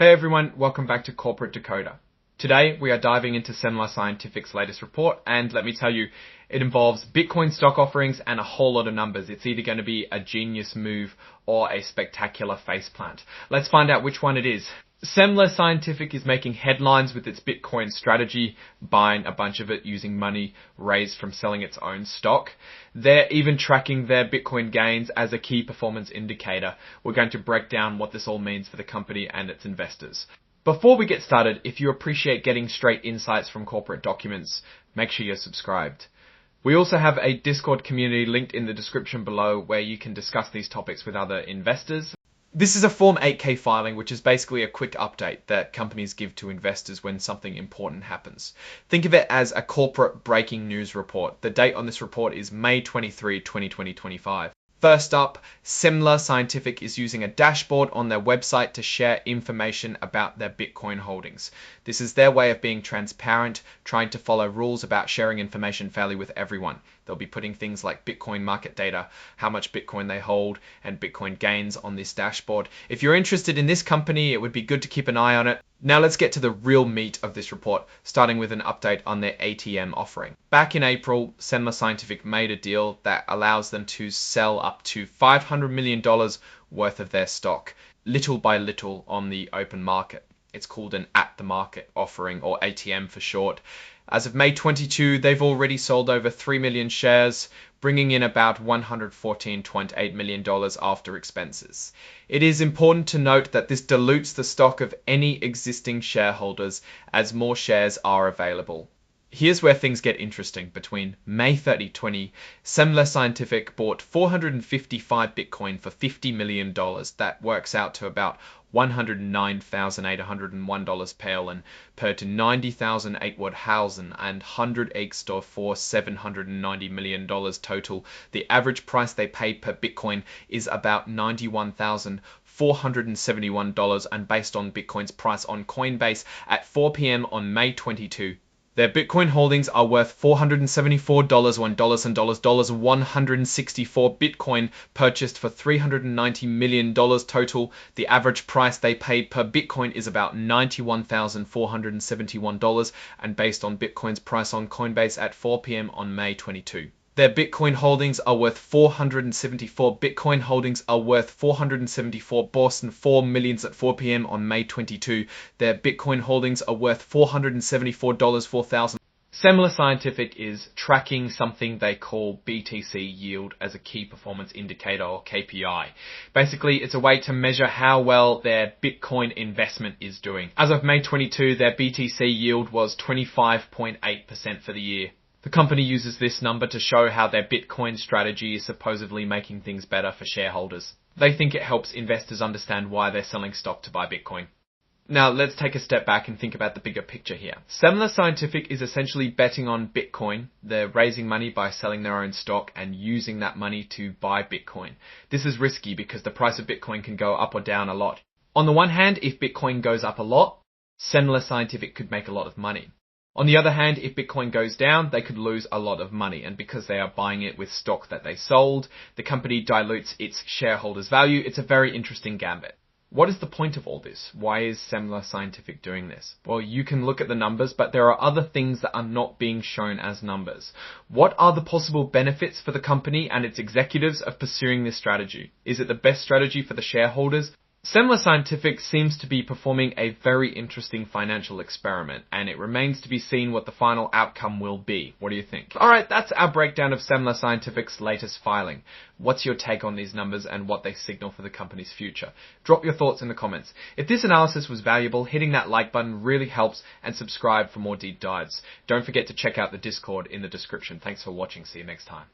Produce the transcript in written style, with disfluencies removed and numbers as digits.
Hey everyone, welcome back to Corporate Decoder. Today we are diving into Semler Scientific's latest report, and let me tell you, it involves Bitcoin stock offerings and a whole lot of numbers. It's either going to be a genius move or a spectacular faceplant. Let's find out which one it is. Semler Scientific is making headlines with its Bitcoin strategy, buying a bunch of it using money raised from selling its own stock. They're even tracking their Bitcoin gains as a key performance indicator. We're going to break down what this all means for the company and its investors. Before we get started, if you appreciate getting straight insights from corporate documents, make sure you're subscribed. We also have a Discord community linked in the description below where you can discuss these topics with other investors. This is a Form 8K filing, which is basically a quick update that companies give to investors when something important happens. Think of it as a corporate breaking news report. The date on this report is May 23, 2025. First up, Semler Scientific is using a dashboard on their website to share information about their Bitcoin holdings. This is their way of being transparent, trying to follow rules about sharing information fairly with everyone. They'll be putting things like Bitcoin market data, how much Bitcoin they hold, and Bitcoin gains on this dashboard. If you're interested in this company, it would be good to keep an eye on it. Now let's get to the real meat of this report, starting with an update on their ATM offering. Back in April, Semler Scientific made a deal that allows them to sell up to $500 million worth of their stock, little by little on the open market. It's called an at-the-market offering, or ATM for short. As of May 22, they've already sold over 3 million shares, bringing in about $114.8 million after expenses. It is important to note that this dilutes the stock of any existing shareholders as more shares are available. Here's where things get interesting. Between May 30, 2020, Semler Scientific bought 455 Bitcoin for $50 million. That works out to about $109,801 Perlen per to 90,008 Hausen and 100 Eggstore for $790 million total. The average price they paid per Bitcoin is about $91,471, and based on Bitcoin's price on Coinbase at 4 p.m. on May 22. Their Bitcoin holdings are worth $474, $164 Bitcoin purchased for $390 million total. The average price they paid per Bitcoin is about $91,471, and based on Bitcoin's price on Coinbase at 4 p.m. on May 22. Their Bitcoin holdings are worth 474. Bitcoin holdings are worth 474 Boston 4 millions at 4 p.m. on May 22. Their Bitcoin holdings are worth $474 4,000. Semler Scientific is tracking something they call BTC yield as a key performance indicator, or KPI. Basically, it's a way to measure how well their Bitcoin investment is doing. As of May 22, their BTC yield was 25.8% for the year. The company uses this number to show how their Bitcoin strategy is supposedly making things better for shareholders. They think it helps investors understand why they're selling stock to buy Bitcoin. Now let's take a step back and think about the bigger picture here. Semler Scientific is essentially betting on Bitcoin. They're raising money by selling their own stock and using that money to buy Bitcoin. This is risky because the price of Bitcoin can go up or down a lot. On the one hand, if Bitcoin goes up a lot, Semler Scientific could make a lot of money. On the other hand, if Bitcoin goes down, they could lose a lot of money, and because they are buying it with stock that they sold, the company dilutes its shareholders' value. It's a very interesting gambit. What is the point of all this? Why is Semler Scientific doing this? Well, you can look at the numbers, but there are other things that are not being shown as numbers. What are the possible benefits for the company and its executives of pursuing this strategy? Is it the best strategy for the shareholders? Semler Scientific seems to be performing a very interesting financial experiment, and it remains to be seen what the final outcome will be. What do you think? Alright, that's our breakdown of Semler Scientific's latest filing. What's your take on these numbers and what they signal for the company's future? Drop your thoughts in the comments. If this analysis was valuable, hitting that like button really helps, and subscribe for more deep dives. Don't forget to check out the Discord in the description. Thanks for watching. See you next time.